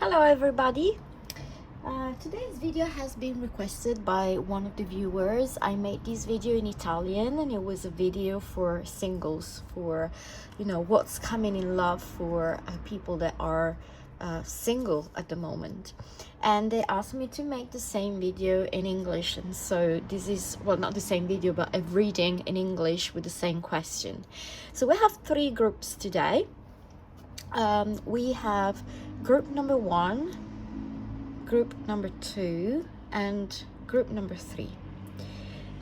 Hello everybody. Today's video has been requested by one of the viewers. I made this video in Italian and it was a video for singles, for what's coming in love for people that are single at the moment. And they asked me to make the same video in English, and so this is, well, not the same video but a reading in English with the same question. So we have 3 groups today. We have group number 1, group number 2, and group number 3.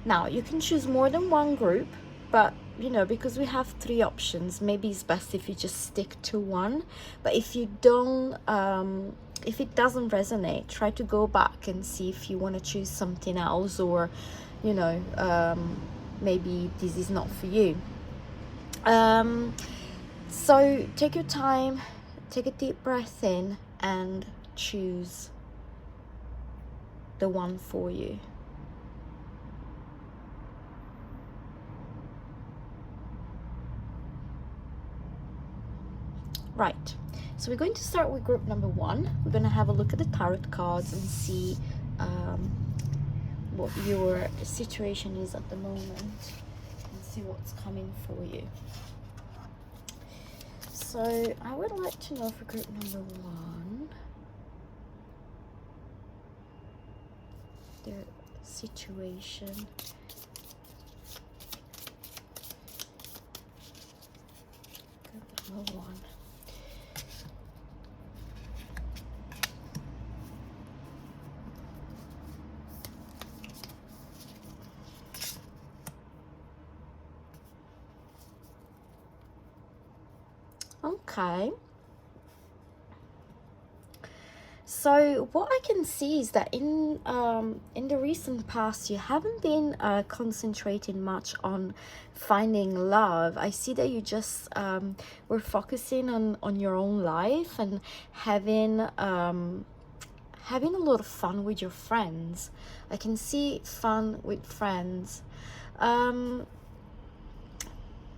Now you can choose more than one group, but because we have 3 options, maybe it's best if you just stick to one. But if you don't, if it doesn't resonate, try to go back and see if you want to choose something else, or maybe this is not for you. So take your time, take a deep breath in and choose the one for you. Right, so we're going to start with group number 1. We're going to have a look at the tarot cards and see what your situation is at the moment and see what's coming for you. So I would like to know for group number 1, their situation. Group number 1. Okay, so what I can see is that in the recent past you haven't been concentrating much on finding love. I see that you just were focusing on your own life and having a lot of fun with your friends. I can see fun with friends.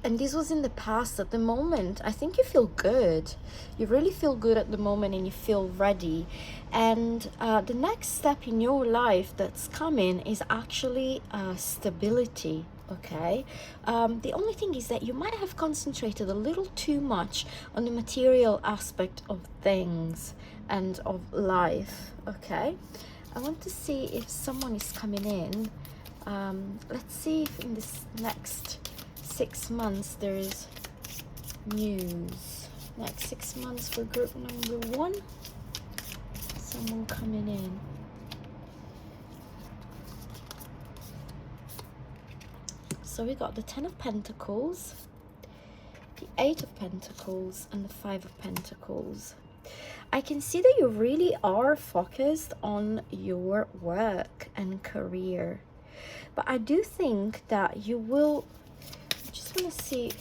And this was in the past. At the moment, I think you feel good. You really feel good at the moment and you feel ready. And the next step in your life that's coming is actually stability, okay? The only thing is that you might have concentrated a little too much on the material aspect of things and of life, okay? I want to see if someone is coming in. Let's see if in this next 6 months there is news. Next 6 months for group number 1. Someone coming in. So we got the 10 of Pentacles, the 8 of Pentacles, and the 5 of Pentacles. I can see that you really are focused on your work and career, but I do think that you will, I want to see,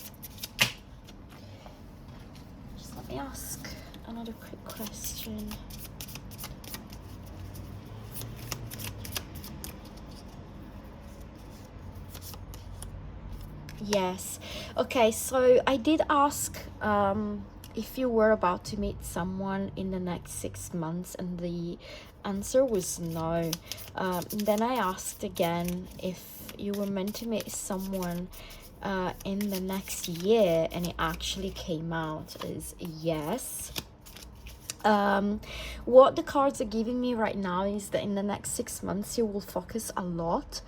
just let me ask another quick question. Yes, okay, so I did ask if you were about to meet someone in the next 6 months, and the answer was no. Then I asked again if you were meant to meet someone in the next year, and it actually came out as yes. What the cards are giving me right now is that in the next 6 months you will focus a lot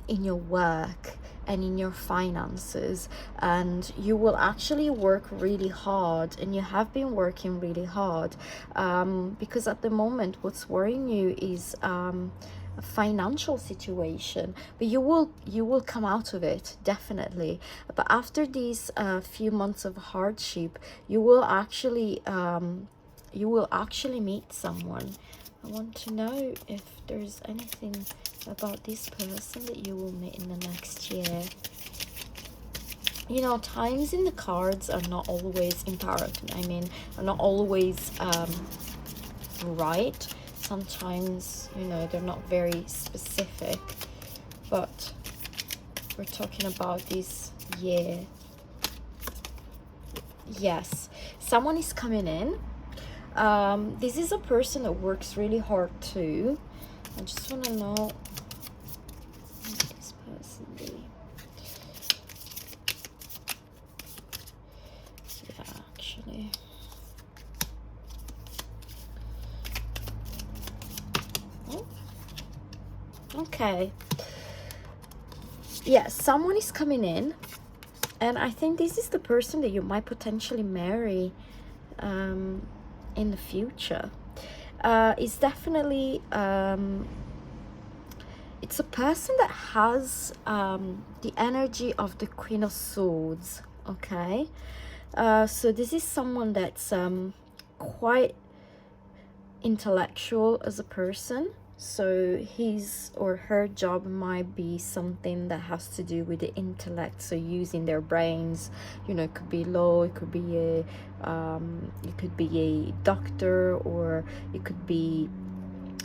in your work and in your finances, and you will actually work really hard, and you have been working really hard, because at the moment what's worrying you is a financial situation, but you will come out of it, definitely. But after these few months of hardship, you will actually meet someone. I want to know if there's anything about this person that you will meet in the next year. Times in the cards are not always in tarot, are not always right. Sometimes they're not very specific, but we're talking about this year. Yes, someone is coming in. This is a person that works really hard too. I just want to know what this person be. Yeah, actually. Oh. Okay. Yeah, someone is coming in, and I think this is the person that you might potentially marry in the future. It's definitely it's a person that has the energy of the Queen of Swords. Okay, so this is someone that's quite intellectual as a person. So his or her job might be something that has to do with the intellect, so using their brains. You know, it could be law, it could be a doctor, or it could be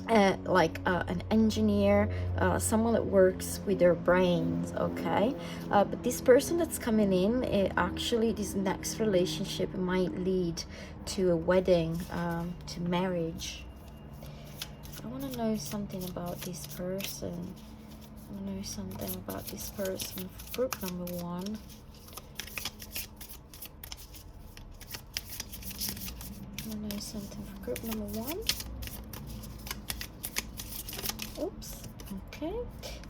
an engineer, someone that works with their brains. Okay, but this person that's coming in, actually this next relationship might lead to a wedding, to marriage. I want to know something about this person. I want to know something about this person for group number 1. I want to know something for group number 1. Oops. Okay.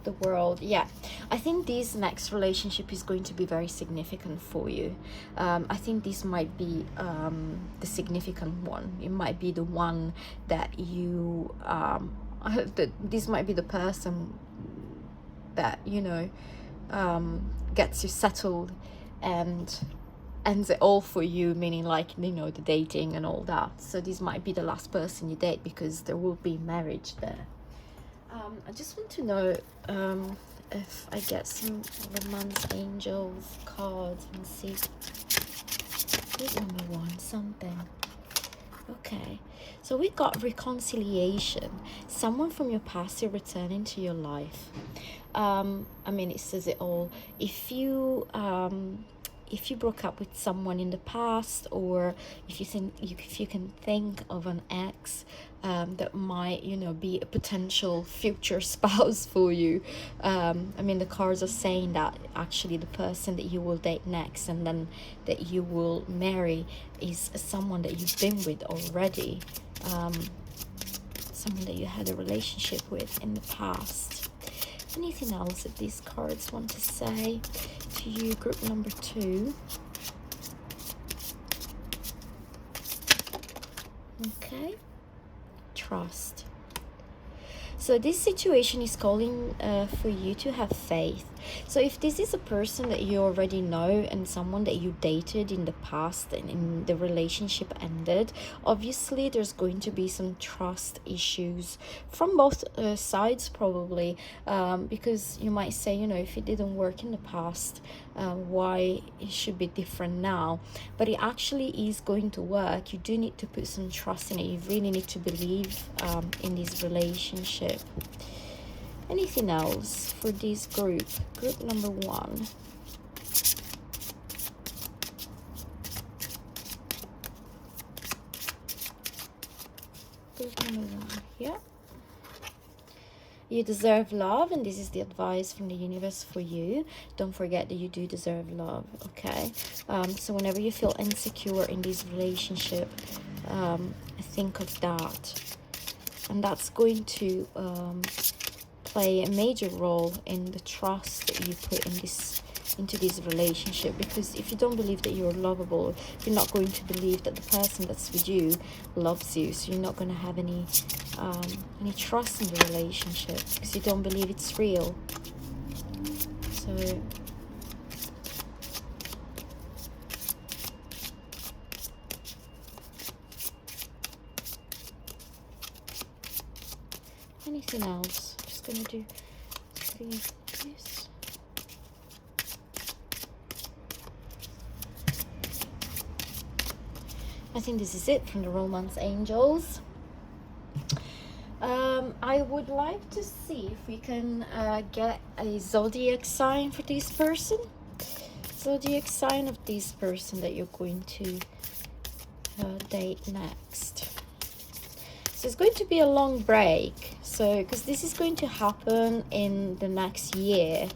The World. Yeah. I think this next relationship is going to be very significant for you. I think this might be the significant one. It might be the one that you this might be the person that, you know, gets you settled and ends it all for you, meaning, like, you know, the dating and all that. So this might be the last person you date, because there will be marriage there. I just want to know if I get some romance angels cards and see. Group number 1, something. Okay, so we got reconciliation. Someone from your past is returning to your life. I mean, it says it all. If you broke up with someone in the past, or if you can think of an ex that might, you know, be a potential future spouse for you. I mean, the cards are saying that actually the person that you will date next and then that you will marry is someone that you've been with already, someone that you had a relationship with in the past. Anything else that these cards want to say to you, group number 2? Okay. Trust. So this situation is calling for you to have faith. So if this is a person that you already know and someone that you dated in the past and in the relationship ended, obviously there's going to be some trust issues from both sides probably, because you might say, you know, if it didn't work in the past, why it should be different now. But it actually is going to work. You do need to put some trust in it. You really need to believe in this relationship. Anything else for this group number 1? Group number 1. Yeah. You deserve love, and this is the advice from the universe for you. Don't forget that you do deserve love. Okay, so whenever you feel insecure in this relationship, think of that, and that's going to play a major role in the trust that you put into this relationship. Because if you don't believe that you're lovable, you're not going to believe that the person that's with you loves you. So you're not going to have any trust in the relationship, because you don't believe it's real. So anything else? I'm just going to do this. I think this is it from the romance angels. I would like to see if we can get a zodiac sign for this person. Zodiac sign of this person that you're going to date next. So it's going to be a long break. So because this is going to happen in the next year.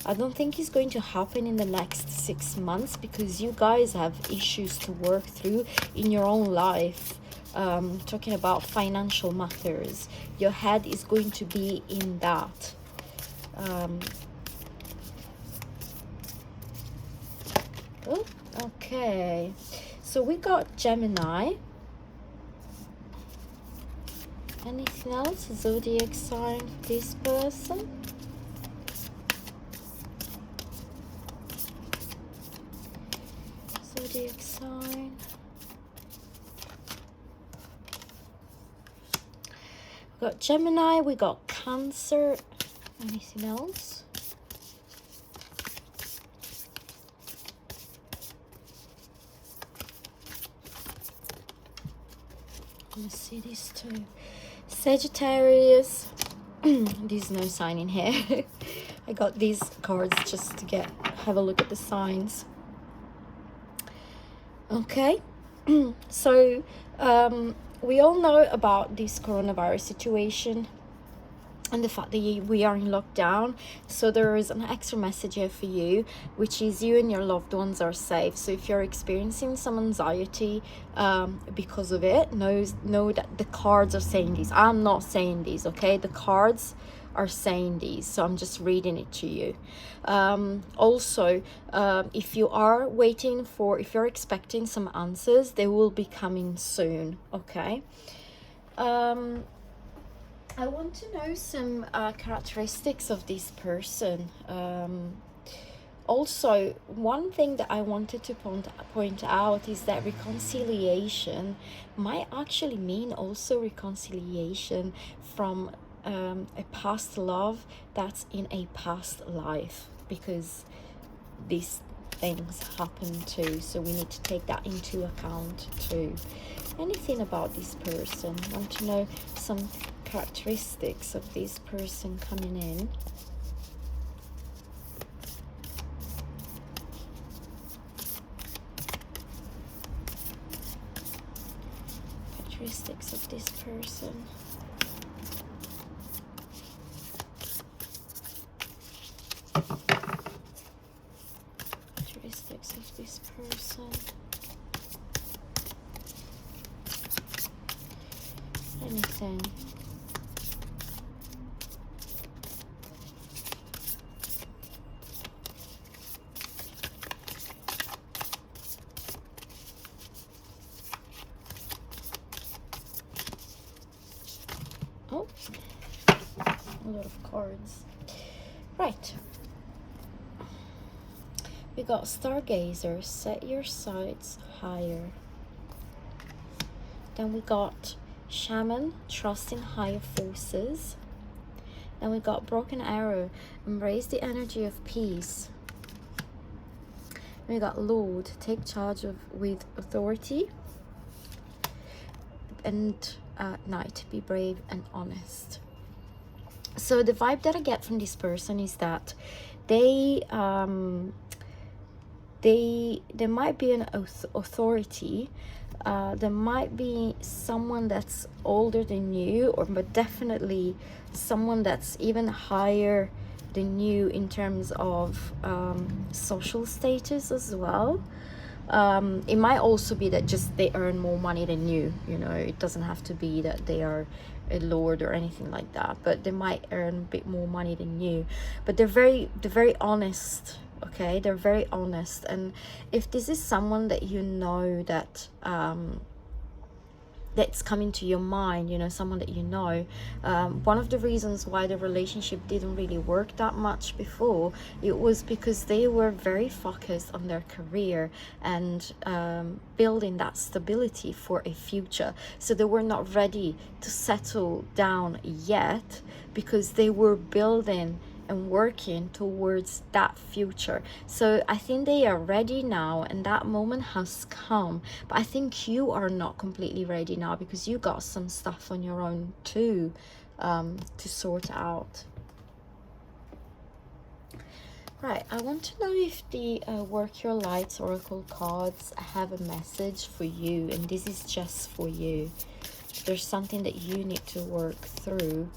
I don't think it's going to happen in the next 6 months, because you guys have issues to work through in your own life. Talking about financial matters, your head is going to be in that. Oh, okay, so we got Gemini. Anything else? Zodiac sign for this person? Zodiac sign. We got Gemini, we got Cancer. Anything else? Let's see these two. Sagittarius. There's no sign in here. I got these cards just to have a look at the signs. Okay. So we all know about this coronavirus situation and the fact that we are in lockdown. So there is an extra message here for you, which is you and your loved ones are safe. So if you're experiencing some anxiety because of it, know that the cards are saying this. I'm not saying this, okay? The cards are saying these, so I'm just reading it to you. Also, if you are waiting for, if you're expecting some answers, they will be coming soon, okay? I want to know some characteristics of this person. Also, one thing that I wanted to point out is that reconciliation might actually mean also reconciliation from a past love that's in a past life, because these things happen too, so we need to take that into account too. Anything about this person? I want to know some characteristics of this person coming in. Characteristics of this person. Characteristics of this person. Anything. Oh, a lot of cards. Right. We got Stargazer, set your sights higher. Then we got Shaman, trust in higher forces. Then we got Broken Arrow, embrace the energy of peace. Then we got Lord, take charge with authority. And Knight, be brave and honest. So the vibe that I get from this person is that there might be an authority. There might be someone that's older than you, but definitely someone that's even higher than you in terms of social status as well. It might also be that just they earn more money than you, you know. It doesn't have to be that they are a lord or anything like that, but they might earn a bit more money than you. But they're very honest, okay? They're very honest. And if this is someone that you know that that's coming to your mind, you know, someone that you know, one of the reasons why the relationship didn't really work that much before, it was because they were very focused on their career and building that stability for a future. So they were not ready to settle down yet, because they were building and working towards that future. So I think they are ready now, and that moment has come. But I think you are not completely ready now, because you got some stuff on your own too, to sort out. Right, I want to know if the Work Your Lights Oracle cards have a message for you, and this is just for you. There's something that you need to work through,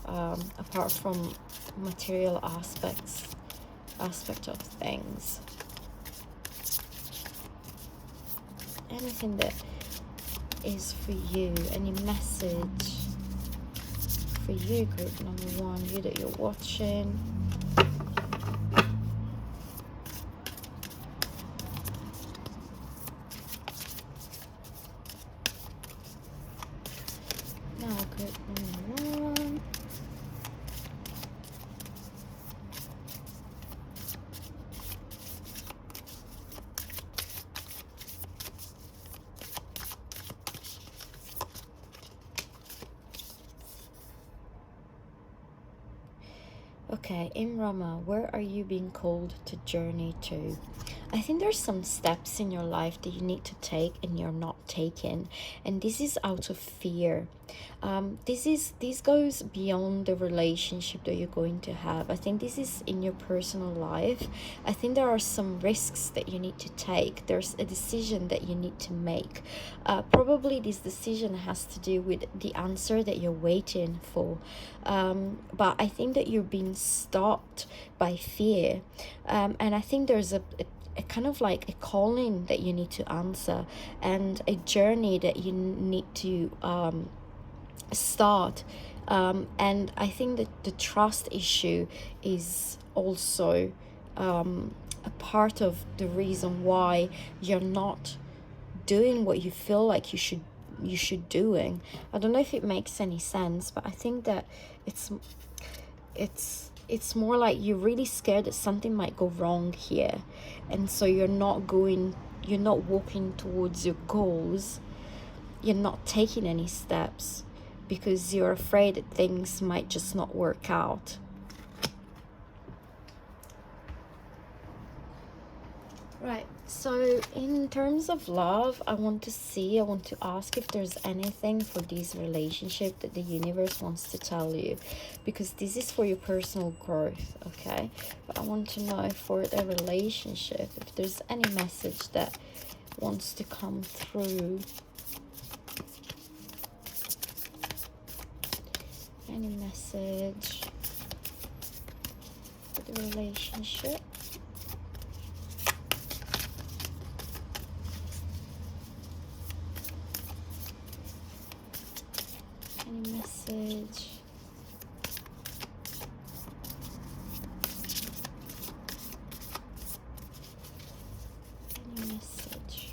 apart from material aspect of things. Anything that is for you, any message for you, group number one, you that you're watching. Now, group number one. Okay, in Rama, where are you being called to journey to? I think there's some steps in your life that you need to take and you're not taking, and this is out of fear. This goes beyond the relationship that you're going to have. I think this is in your personal life. I think there are some risks that you need to take. There's a decision that you need to make. Probably this decision has to do with the answer that you're waiting for, but I think that you're being stopped by fear, and I think there's a kind of like a calling that you need to answer, and a journey that you need to start, and I think that the trust issue is also a part of the reason why you're not doing what you feel like you should doing. I don't know if it makes any sense, but I think that it's more like you're really scared that something might go wrong here, and so you're not walking towards your goals. You're not taking any steps because you're afraid that things might just not work out. Right, so in terms of love, I want to ask if there's anything for this relationship that the universe wants to tell you, because this is for your personal growth, okay? But I want to know for the relationship if there's any message that wants to come through. Any message for the relationship. Any message. Any message.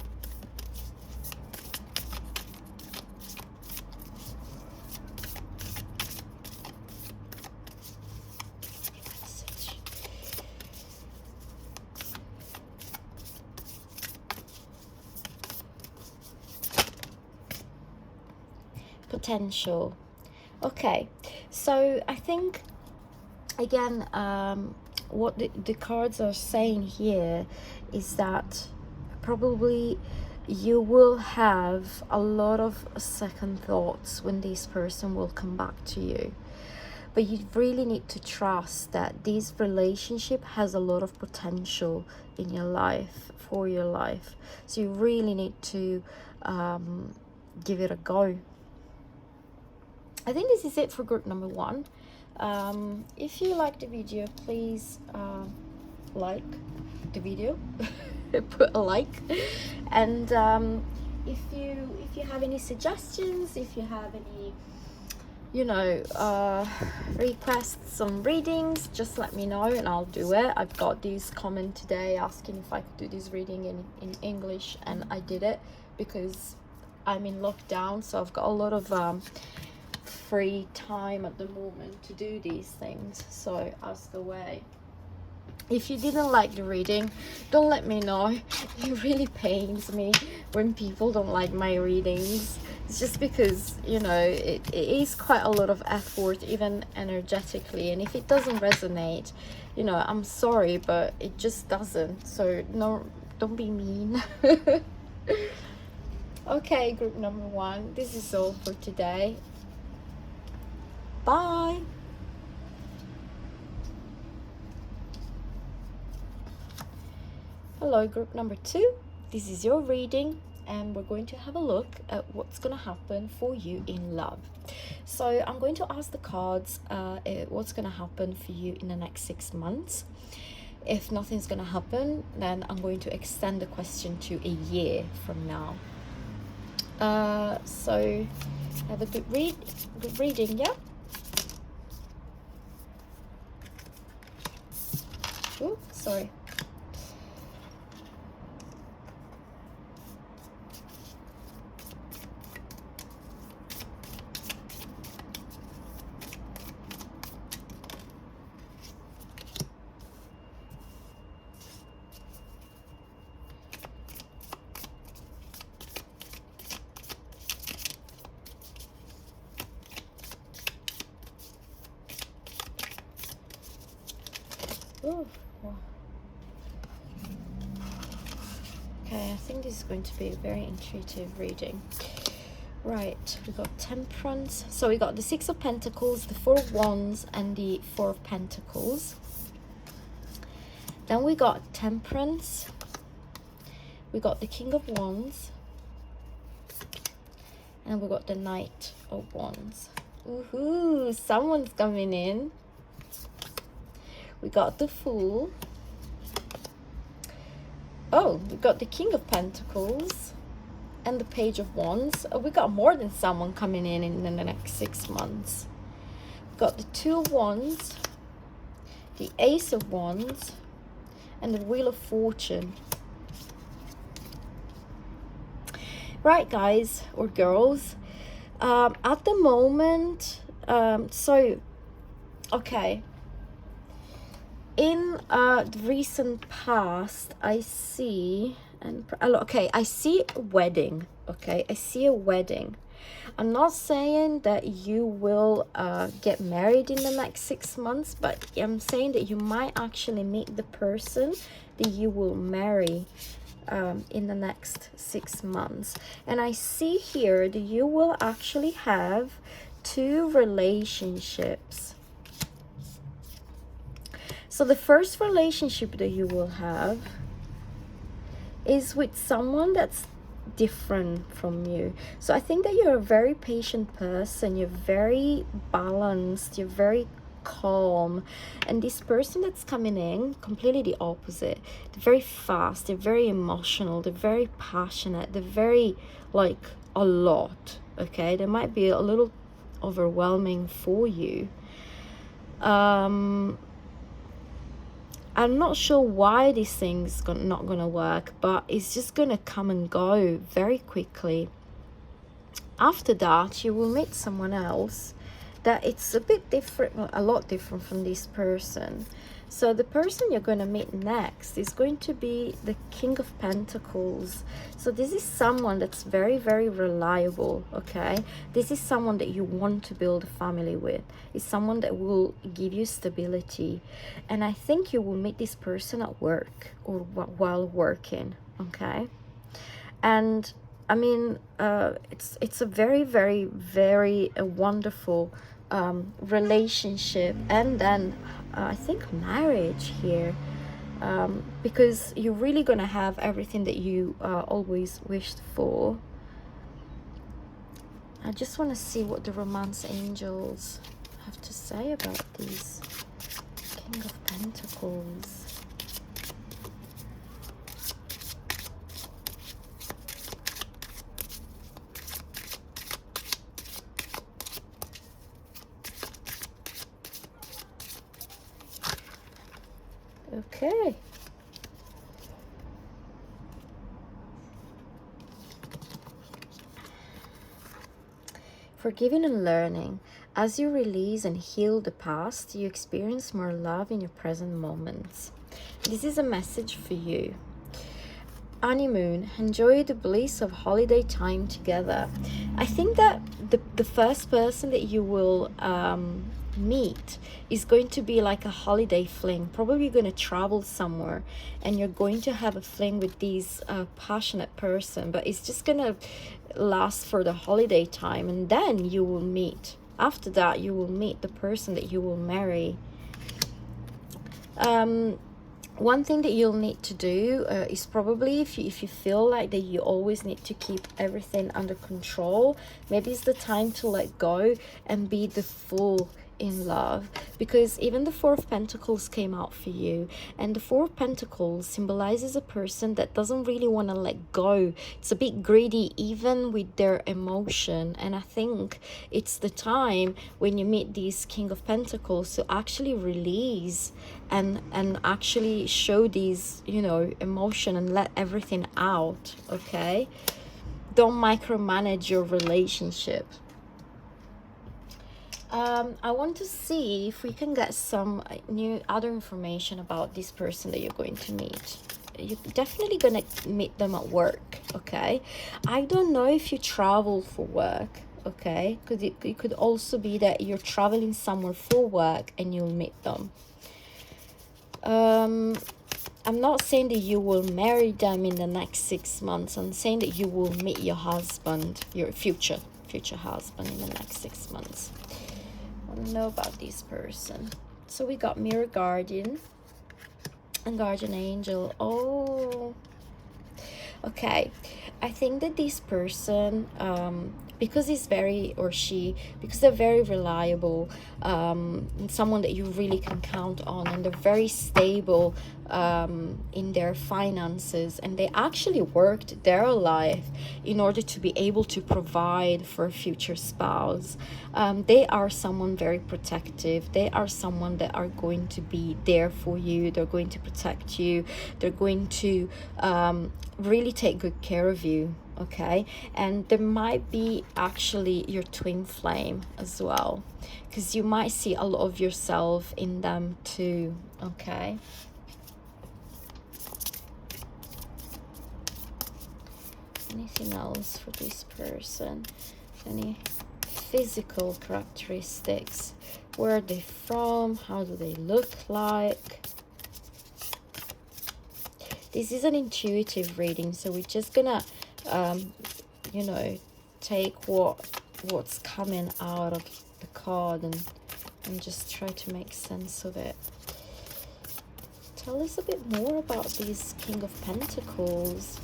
Potential. Okay, so I think again, what the cards are saying here is that probably you will have a lot of second thoughts when this person will come back to you, but you really need to trust that this relationship has a lot of potential in your life, for your life. So you really need to give it a go. I think this is it for group number one. If you like the video, please like the video, put a like, and if you have any suggestions, if you have any requests on readings, just let me know and I'll do it. I've got this comment today asking if I could do this reading in English, and I did it because I'm in lockdown, so I've got a lot of free time at the moment to do these things, so ask away. If you didn't like the reading, don't let me know. It really pains me when people don't like my readings. It's just because it is quite a lot of effort, even energetically, and if it doesn't resonate, I'm sorry, but it just doesn't. So no, don't be mean. Okay, group number one, this is all for today. Bye. Hello, group number 2. This is your reading, and we're going to have a look at what's going to happen for you in love. So I'm going to ask the cards what's going to happen for you in the next 6 months. If nothing's going to happen, then I'm going to extend the question to a year from now. So have a good reading, yeah? Oh, sorry. Oh, wow. Okay, I think this is going to be a very intuitive reading. Right, we got Temperance. So we got the 6 of Pentacles, the 4 of Wands, and the 4 of Pentacles. Then we got Temperance. We got the King of Wands. And we got the Knight of Wands. Woohoo! Someone's coming in. We got the Fool. Oh, we got the King of Pentacles and the Page of Wands. We got more than someone coming in the next 6 months. We got the 2 of Wands, the Ace of Wands, and the Wheel of Fortune. Right, guys or girls, at the moment, okay. In the recent past, I see, I see a wedding, okay? I see a wedding. I'm not saying that you will get married in the next 6 months, but I'm saying that you might actually meet the person that you will marry in the next 6 months. And I see here that you will actually have 2 relationships. So the first relationship that you will have is with someone that's different from you. So I think that you're a very patient person. You're very balanced. You're very calm. And this person that's coming in, completely the opposite. They're very fast. They're very emotional. They're very passionate. They're very, like, a lot. Okay? They might be a little overwhelming for you. I'm not sure why this thing's not going to work, but it's just going to come and go very quickly. After that, you will meet someone else that it's a bit different, a lot different from this person. So the person you're going to meet next is going to be the King of Pentacles. So this is someone that's very, very reliable, okay? This is someone that you want to build a family with. It's someone that will give you stability. And I think you will meet this person at work or while working, okay? And I mean, it's a very, very, very wonderful relationship, and then I think marriage here, because you're really gonna have everything that you always wished for. I just want to see what the romance angels have to say about these King of Pentacles. Okay. Forgiving and learning. As you release and heal the past, you experience more love in your present moments. This is a message for you. Honeymoon. Enjoy the bliss of holiday time together. I think that the first person that you will meet is going to be like a holiday fling. Probably going to travel somewhere and you're going to have a fling with this passionate person, but it's just going to last for the holiday time, and then you will meet. After that, you will meet the person that you will marry. one thing that you'll need to do is probably, if you feel like that you always need to keep everything under control, maybe it's the time to let go and be the fool in love. Because even the Four of Pentacles came out for you, and the Four of Pentacles symbolizes a person that doesn't really want to let go. It's a bit greedy even with their emotion, and I think it's the time when you meet these King of Pentacles to actually release and actually show these, you know, emotion and let everything out. Okay, don't micromanage your relationship. I want to see if we can get some other information about this person that you're going to meet. You're definitely gonna meet them at work. Okay, I don't know if you travel for work. Okay, because it could also be that you're traveling somewhere for work and you'll meet them. I'm not saying that you will marry them in the next 6 months. I'm saying that you will meet your husband, your future husband, in the next 6 months. I want to know about this person. So we got Mirror Guardian and Guardian Angel. Oh, okay. I think that this person, because he's very, or she, because they're very reliable, and someone that you really can count on, and they're very stable in their finances, and they actually worked their life in order to be able to provide for a future spouse. They are someone very protective. They are someone that are going to be there for you. They're going to protect you. They're going to really take good care of you. Okay, and there might be actually your twin flame as well, because you might see a lot of yourself in them too. Okay, anything else for this person? Any physical characteristics? Where are they from? How do they look like? This is an intuitive reading, so we're just gonna you know, take what's coming out of the card and just try to make sense of it. Tell us a bit more about this King of Pentacles.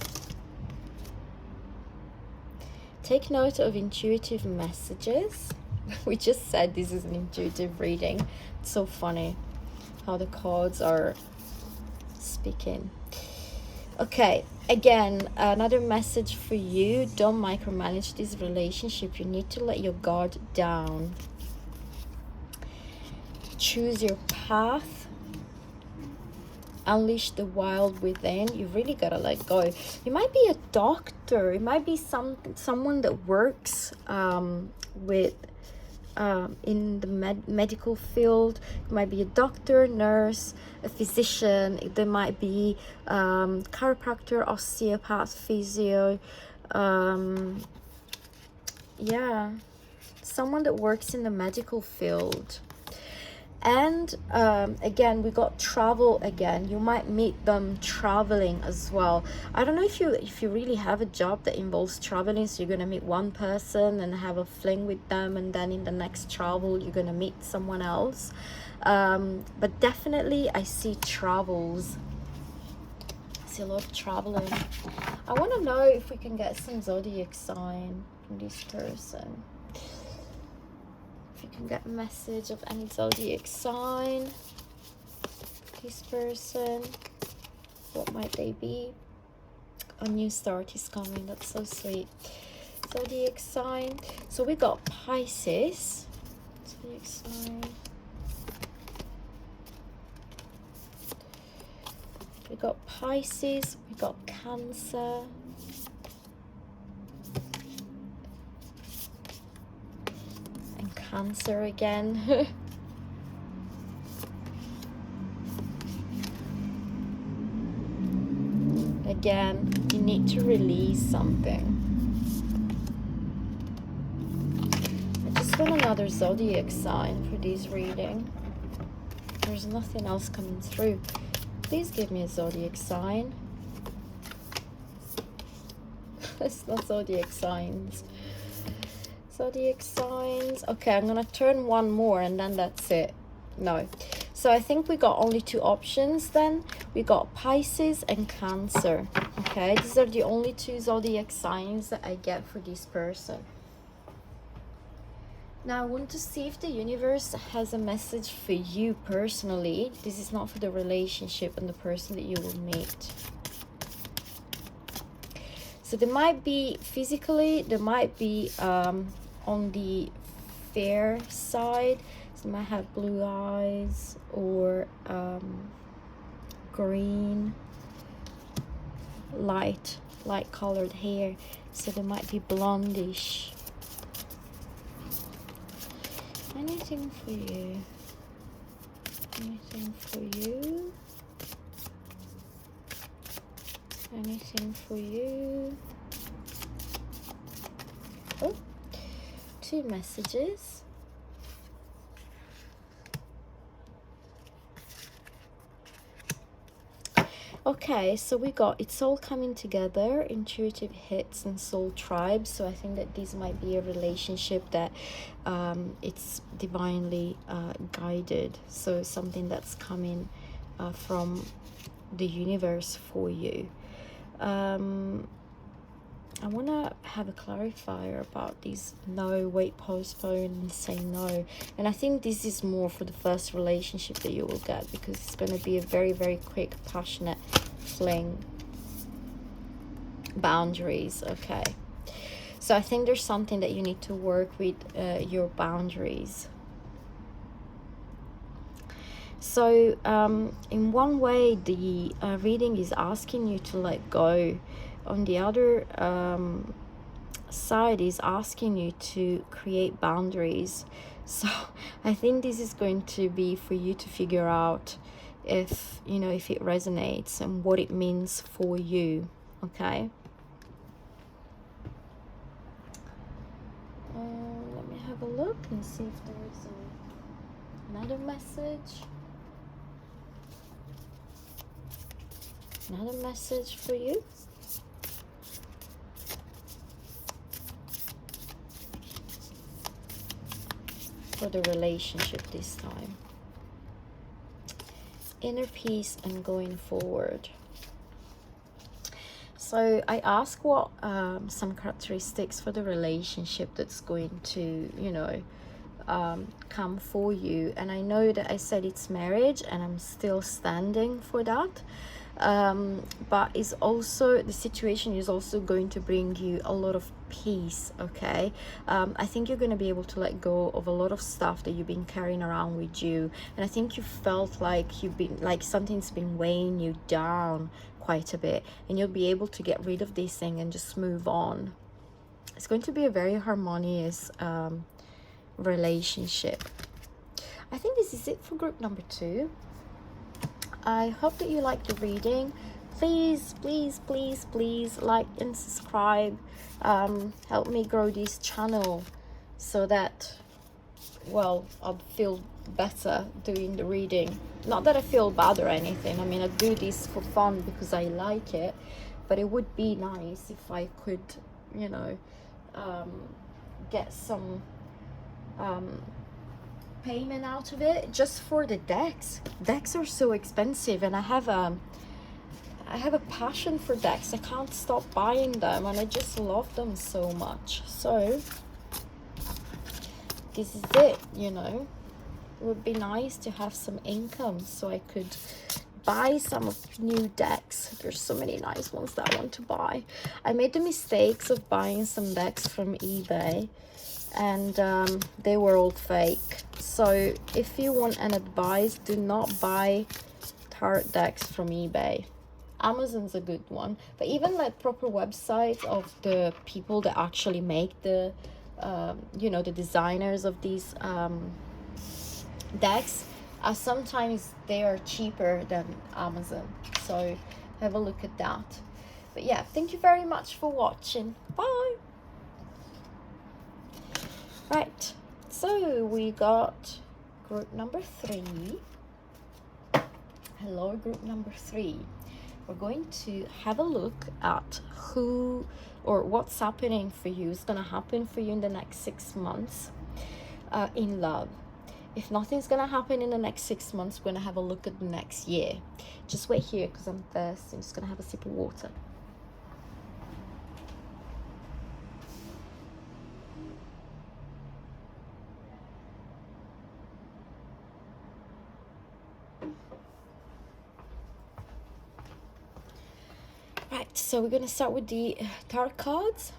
Take note of intuitive messages. We just said this is an intuitive reading. It's so funny how the cards are speaking. Okay, again, another message for you. Don't micromanage this relationship. You need to let your guard down. Choose your path. Unleash the wild within. You really gotta let go. You might be a doctor. It might be someone that works with in the medical field. It might be a doctor, nurse, a physician. There might be chiropractor, osteopath, physio. Yeah, someone that works in the medical field. And again, we got travel again. You might meet them traveling as well. I don't know if you really have a job that involves traveling, so you're gonna meet one person and have a fling with them, and then in the next travel you're gonna meet someone else. But definitely I see travels. I see a lot of traveling. I want to know if we can get some zodiac sign from this person. If you can get a message of any zodiac sign, this person, what might they be? A new start is coming. That's so sweet. Zodiac sign. So we got Pisces. Zodiac sign. We got Pisces. We got Cancer. Cancer again. Again, you need to release something. I just want another zodiac sign for this reading. There's nothing else coming through. Please give me a zodiac sign. It's not zodiac signs. Zodiac signs. Okay, I'm gonna turn one more and then that's it. No. So I think we got only two options then. We got Pisces and Cancer. Okay, these are the only two zodiac signs that I get for this person. Now I want to see if the universe has a message for you personally. This is not for the relationship and the person that you will meet. So there might be physically, there might be on the fair side. So they might have blue eyes or green, light colored hair. So they might be blondish. Anything for you? Anything for you? Anything for you? Oh, two messages. Okay, so we got it's all coming together, intuitive hits and soul tribes. So I think that this might be a relationship that it's divinely guided. So something that's coming from the universe for you. I want to have a clarifier about this no, wait, postpone, and say no. And I think this is more for the first relationship that you will get, because it's going to be a very, very quick, passionate fling. Boundaries, okay. So I think there's something that you need to work with your boundaries. So in one way, the reading is asking you to let go. On the other side is asking you to create boundaries. So I think this is going to be for you to figure out if, you know, if it resonates and what it means for you, okay? Let me have a look and see if there is another message. Another message for you. For the relationship this time. Inner peace and going forward. So I ask what some characteristics for the relationship that's going to, you know, come for you. And I know that I said it's marriage, and I'm still standing for that. But it's also, the situation is also going to bring you a lot of peace, okay? I think you're going to be able to let go of a lot of stuff that you've been carrying around with you, and I think you felt like you've been, like something's been weighing you down quite a bit, and you'll be able to get rid of this thing and just move on. It's going to be a very harmonious relationship. I think this is it for group number 2. I hope that you like the reading. Please, please, please, please like and subscribe. Help me grow this channel so that, well, I'll feel better doing the reading. Not that I feel bad or anything. I mean, I do this for fun because I like it. But it would be nice if I could, you know, get some payment out of it just for the decks. Decks are so expensive, and I have a passion for decks. I can't stop buying them, and I just love them so much. So this is it, you know. It would be nice to have some income so I could buy some of new decks. There's so many nice ones that I want to buy. I made the mistakes of buying some decks from eBay, and they were all fake. So if you want an advice, do not buy tarot decks from eBay. Amazon's a good one, but even like proper websites of the people that actually make the you know, the designers of these decks, sometimes they are cheaper than Amazon, so have a look at that. But yeah, thank you very much for watching. Bye. Right, so we got group number 3. Hello, group number 3. We're going to have a look at who or what's happening for you, is going to happen for you in the next 6 months in love. if nothing's gonna happen in the next 6 months, we're gonna have a look at the next year. Just wait here because I'm thirsty. I'm just gonna have a sip of water. Right, so we're gonna start with the tarot cards.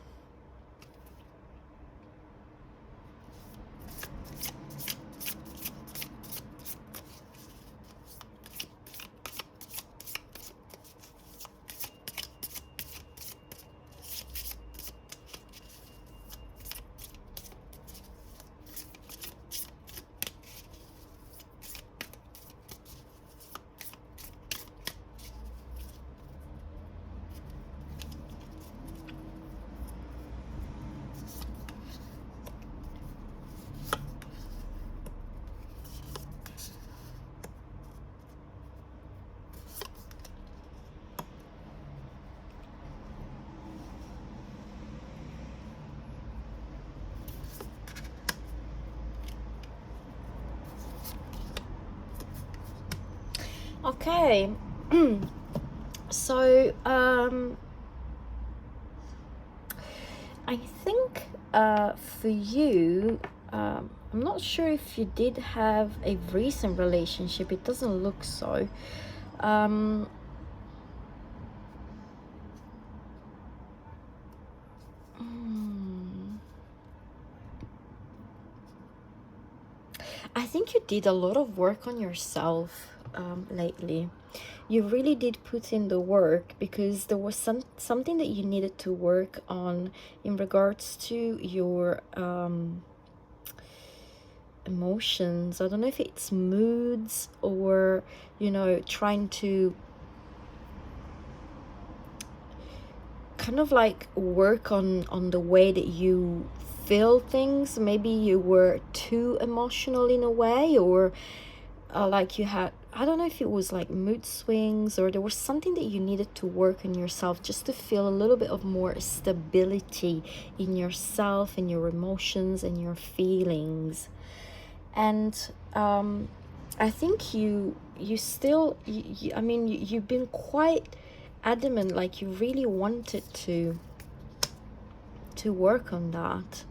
Okay, so I think for you, I'm not sure if you did have a recent relationship. It doesn't look so. I think you did a lot of work on yourself lately. You really did put in the work because there was something that you needed to work on in regards to your emotions. I don't know if it's moods or, you know, trying to kind of like work on the way that you feel things. Maybe you were too emotional in a way, or like you had, I don't know if it was like mood swings, or there was something that you needed to work on yourself just to feel a little bit of more stability in yourself and your emotions and your feelings. And I think you still, I mean, you've been quite adamant, like you really wanted to work on that.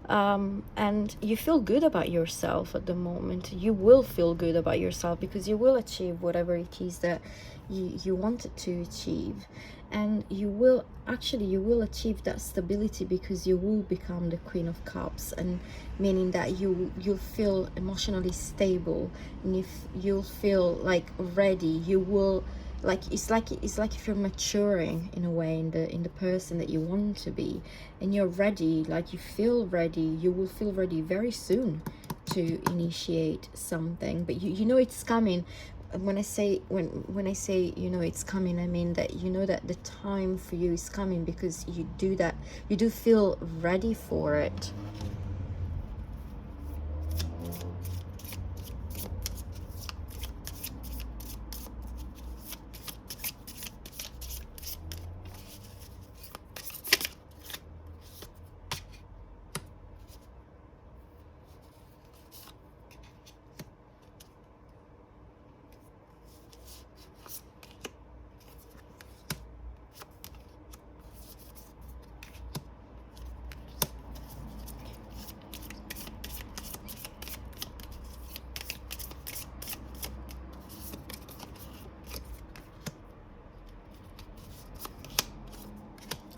And you feel good about yourself at the moment. You will feel good about yourself because you will achieve whatever it is that you wanted to achieve, and you will achieve that stability because you will become the Queen of Cups, and meaning that you'll feel emotionally stable, and if you'll feel like ready, you will, like it's like if you're maturing in a way in the person that you want to be, and you're ready, like you feel ready. You will feel ready very soon to initiate something, but you know it's coming. When I say you know it's coming, I mean that you know that the time for you is coming because you do feel ready for it.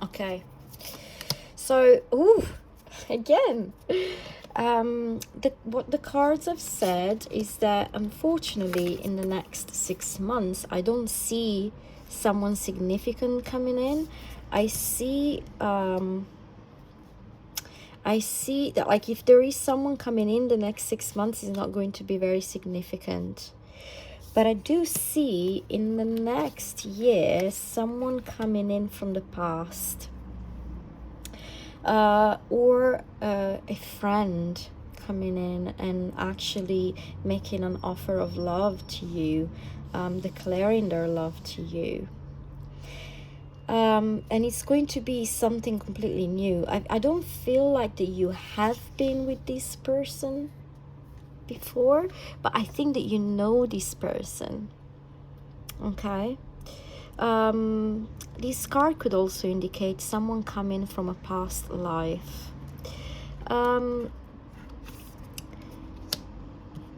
Okay, so again, what the cards have said is that unfortunately in the next 6 months I don't see someone significant coming in. I see that, like, if there is someone coming in the next 6 months, is not going to be very significant. But I do see in the next year someone coming in from the past, or a friend coming in and actually making an offer of love to you, declaring their love to you. And it's going to be something completely new. I don't feel like that you have been with this person. before, but I think that you know this person. Okay. This card could also indicate someone coming from a past life.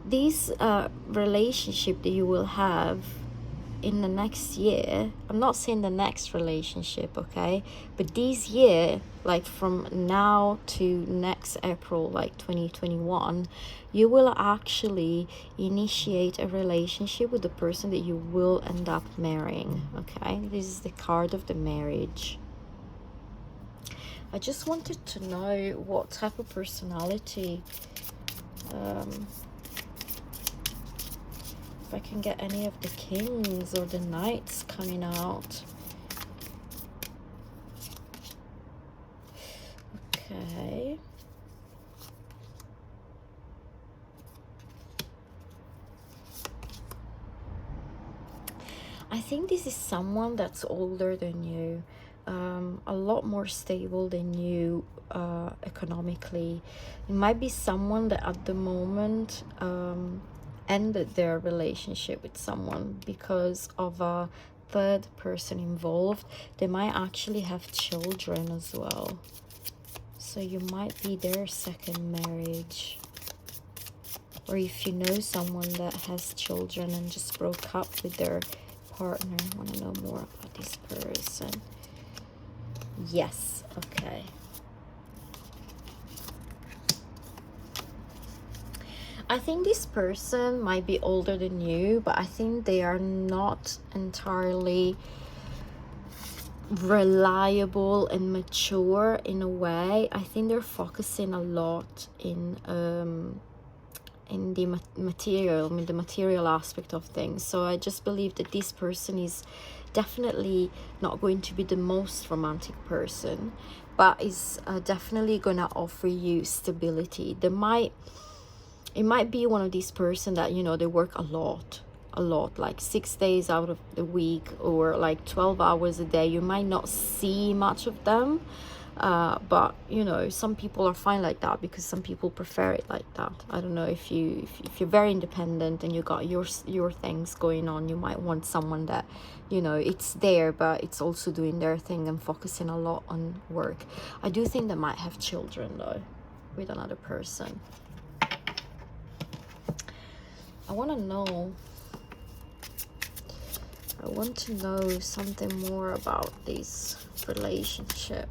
This relationship that you will have in the next year, I'm not saying the next relationship, okay, but this year, like from now to next April, like 2021, you will actually initiate a relationship with the person that you will end up marrying. Okay, this is the card of the marriage. I just wanted to know what type of personality, if I can get any of the kings or the knights coming out. Okay. I think this is someone that's older than you, a lot more stable than you economically. It might be someone that at the moment ended their relationship with someone because of a third person involved. They might actually have children as well, so you might be their second marriage. Or if you know someone that has children and just broke up with their partner. I want to know more about this person. Yes, okay. I think this person might be older than you, but I think they are not entirely reliable and mature in a way. I think they're focusing a lot in the material aspect of things. So I just believe that this person is definitely not going to be the most romantic person, but is definitely gonna offer you stability. It might be one of these person that, you know, they work a lot, like 6 days out of the week, or like 12 hours a day. You might not see much of them, but you know, some people are fine like that, because some people prefer it like that. I don't know, if you're very independent and you got your things going on, you might want someone that, you know, it's there but it's also doing their thing and focusing a lot on work. I do think they might have children though with another person. I want to know something more about this relationship.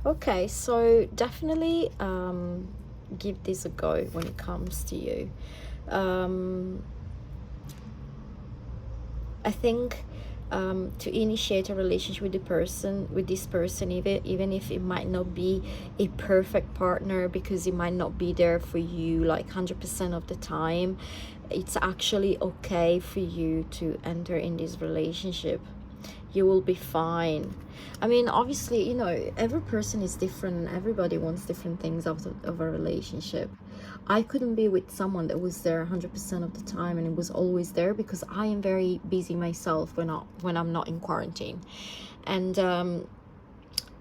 Okay, so definitely give this a go when it comes to you. I think to initiate a relationship with this person, even if it might not be a perfect partner, because it might not be there for you like 100% of the time, it's actually okay for you to enter in this relationship. You will be fine. I mean, obviously, you know, every person is different and everybody wants different things out of a relationship. I couldn't be with someone that was there 100% of the time and it was always there, because I am very busy myself when I'm not in quarantine. And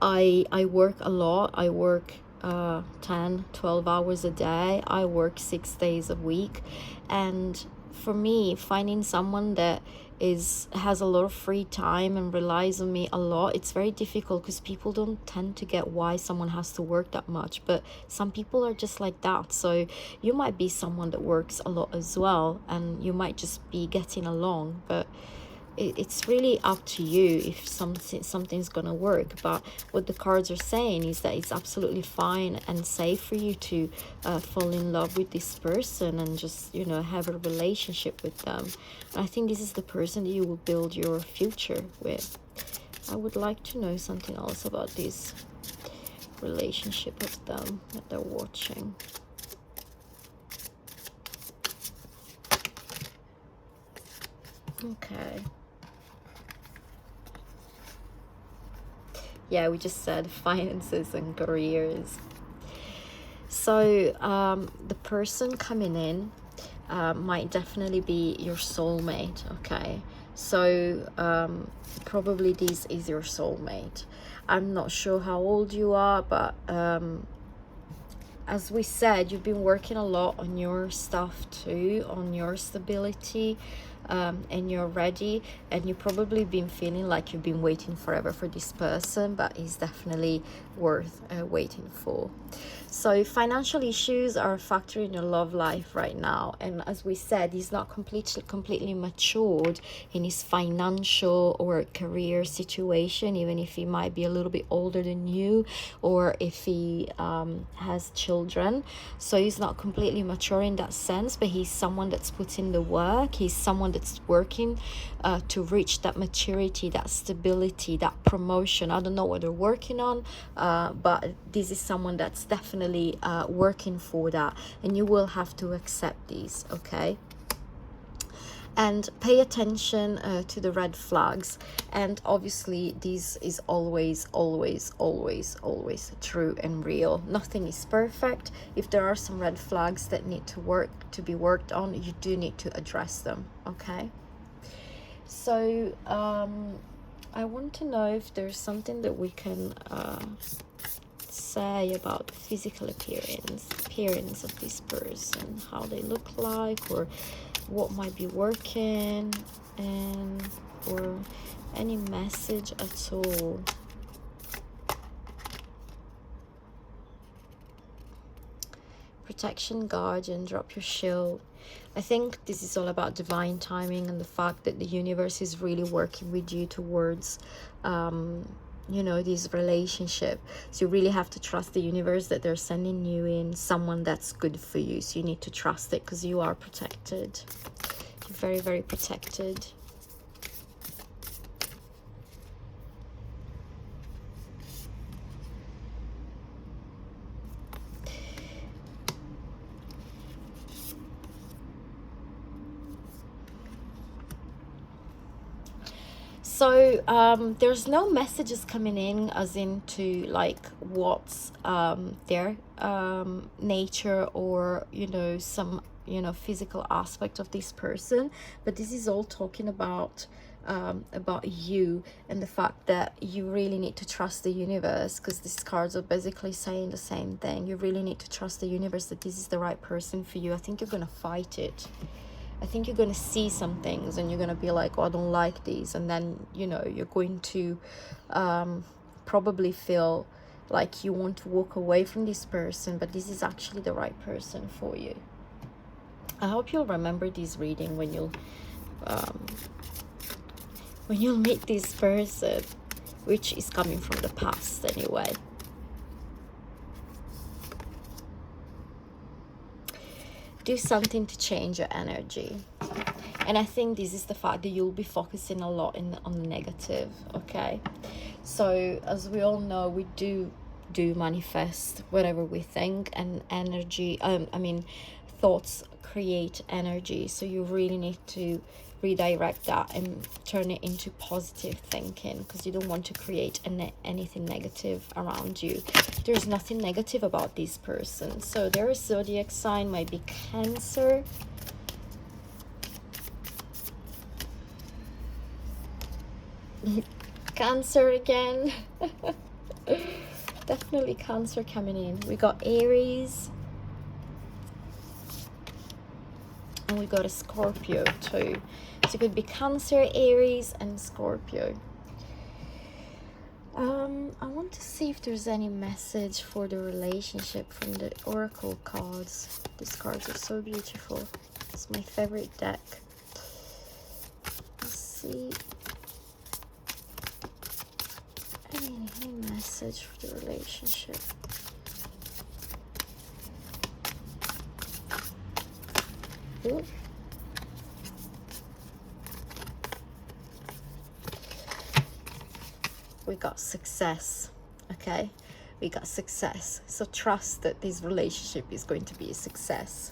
I work a lot. I work 10-12 hours a day. I work 6 days a week. And for me, finding someone that has a lot of free time and relies on me a lot, it's very difficult, because people don't tend to get why someone has to work that much, but some people are just like that. So you might be someone that works a lot as well, and you might just be getting along, but it's really up to you if something's gonna work. But what the cards are saying is that it's absolutely fine and safe for you to fall in love with this person and just, you know, have a relationship with them. And I think this is the person that you will build your future with. I would like to know something else about this relationship of them that they're watching. Okay. Yeah, we just said finances and careers. So the person coming in might definitely be your soulmate. Okay, so probably this is your soulmate. I'm not sure how old you are, but as we said, you've been working a lot on your stuff too, on your stability, and you're ready, and you've probably been feeling like you've been waiting forever for this person, but it's definitely worth waiting for. So financial issues are a factor in your love life right now, and as we said, he's not completely matured in his financial or career situation, even if he might be a little bit older than you, or if he has children. So he's not completely mature in that sense, but he's someone that's put in the work. He's someone that's working to reach that maturity, that stability, that promotion. I don't know what they're working on, but this is someone that's definitely working for that, and you will have to accept these, okay? And pay attention to the red flags, and obviously this is always true and real. Nothing is perfect. If there are some red flags that need to be worked on, you do need to address them, okay? So I want to know if there's something that we can say about the physical appearance of this person, how they look like, or what might be working, and or any message at all. Protection, guardian, drop your shield. I think this is all about divine timing and the fact that the universe is really working with you towards you know, this relationship. So you really have to trust the universe that they're sending you in someone that's good for you. So you need to trust it, because you are protected. You're very, very protected. So there's no messages coming in as into like what's their nature, or you know, some, you know, physical aspect of this person, but this is all talking about you, and the fact that you really need to trust the universe, because these cards are basically saying the same thing. You really need to trust the universe that this is the right person for you. I think you're gonna fight it. I think you're going to see some things and you're going to be like, oh, I don't like these. And then, you know, you're going to probably feel like you want to walk away from this person, but this is actually the right person for you. I hope you'll remember this reading when you'll meet this person, which is coming from the past anyway. Do something to change your energy. And I think this is the fact that you'll be focusing a lot on the negative, okay? So as we all know, we do manifest whatever we think, and energy, thoughts create energy. So you really need to redirect that and turn it into positive thinking, because you don't want to create anything negative around you. There's nothing negative about this person. So their zodiac sign might be Cancer. Cancer again. Definitely Cancer coming in. We got Aries, and we got a Scorpio too. So it could be Cancer, Aries, and Scorpio. I want to see if there's any message for the relationship from the Oracle cards. These cards are so beautiful. It's my favorite deck. Let's see. Any message for the relationship. Ooh. We got success, okay? We got success. So trust that this relationship is going to be a success.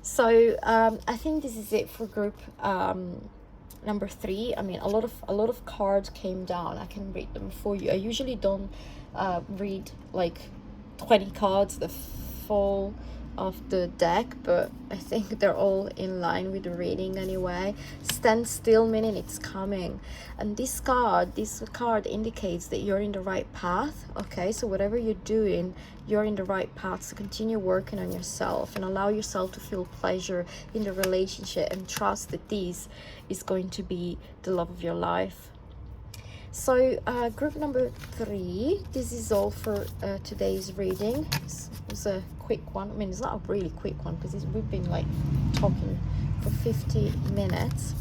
So I think this is it for group number 3. I mean, a lot of cards came down. I can read them for you. I usually don't read like 20 cards the full of the deck, but I think they're all in line with the reading anyway. Stand still, meaning it's coming. And this card indicates that you're in the right path. Okay, so whatever you're doing, you're in the right path. So continue working on yourself and allow yourself to feel pleasure in the relationship, and trust that this is going to be the love of your life. So group number 3, this is all for today's reading. It was a quick one. I mean, it's not a really quick one because we've been like talking for 50 minutes.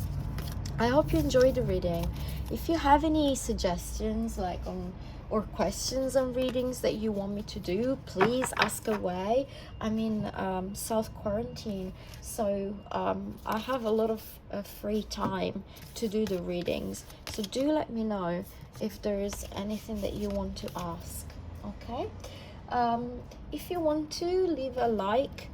I hope you enjoyed the reading. If you have any suggestions or questions on readings that you want me to do, please ask away. I'm in self-quarantine, so I have a lot of free time to do the readings. So do let me know if there's anything that you want to ask, okay? If you want to, leave a like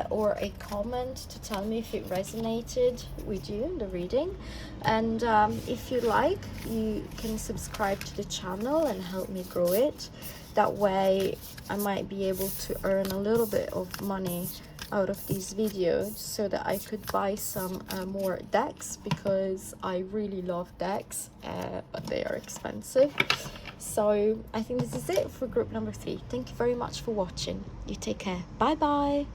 or a comment to tell me if it resonated with you, the reading. And if you like, you can subscribe to the channel and help me grow it. That way I might be able to earn a little bit of money out of these videos, so that I could buy some more decks, because I really love decks, but they are expensive. So I think this is it for group number 3. Thank you very much for watching. You take care. Bye bye.